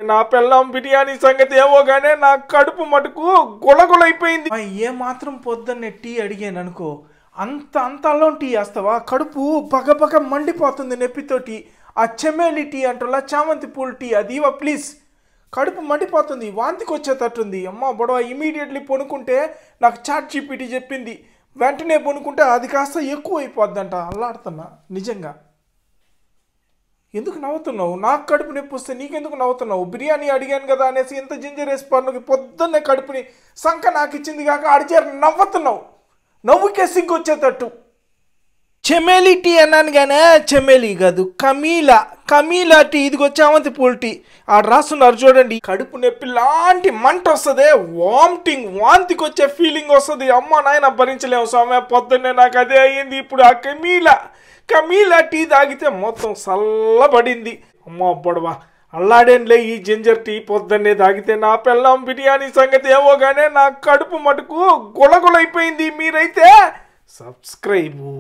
నా పెళ్ళాం బిర్యానీ సంగతి ఏమో గానే నా కడుపు మటుకు గుళగుళైపోయింది. ఏ మాత్రం పొద్దున్నే టీ అడిగాను అనుకో, అంత అల్లం టీ వేస్తావా? కడుపు పగపగ మండిపోతుంది నొప్పితోటి. ఆ చెమేలి టీ అంటలా చామంతి పూల టీ అది ఇవా ప్లీజ్. కడుపు మండిపోతుంది, వాంతికి వచ్చేటట్టుంది. అమ్మ బొడవ ఇమీడియట్లీ పొనుకుంటే నాకు చాట్ జీపీటీ చెప్పింది, వెంటనే పొనుకుంటే అది కాస్త ఎక్కువ అయిపోద్దంట. అల్లాడుతున్నా నిజంగా. ఎందుకు నవ్వుతున్నావు? నాకు కడుపు నొప్పి వస్తే నీకెందుకు నవ్వుతున్నావు? బిర్యానీ అడిగాను కదా అనేసి ఇంత జింజర్ వేసి పన్నుకి పొద్దున్నే కడుపుని సంక నాకు ఇచ్చింది కాక అడిచారు నవ్వుతున్నావు. నవ్వుకే సిగ్గు వచ్చేటట్టు. చెమేలి టీ అన్నాను కానీ చెమేలి కాదు, కమీలా టీ. ఇదిగో చామంతి పూల టీ. ఆడ రాస్తున్నారు చూడండి. కడుపు నొప్పి లాంటి మంట వస్తుంది, వాంతికి వచ్చే ఫీలింగ్ వస్తుంది. అమ్మ నాయన భరించలేము స్వామి. పొద్దున్నే నాకు అదే అయ్యింది. ఇప్పుడు ఆ కమీలా టీ తాగితే మొత్తం చల్లబడింది. అమ్మ బొడవా అల్లాడేనులే ఈ జింజర్ టీ పొద్దున్నే తాగితే. నా పెళ్ళాం బిర్యానీ సంగతి ఏమో గానే నా కడుపు మటుకు గుళగుళైపోయింది. మీరైతే సబ్స్క్రైబు.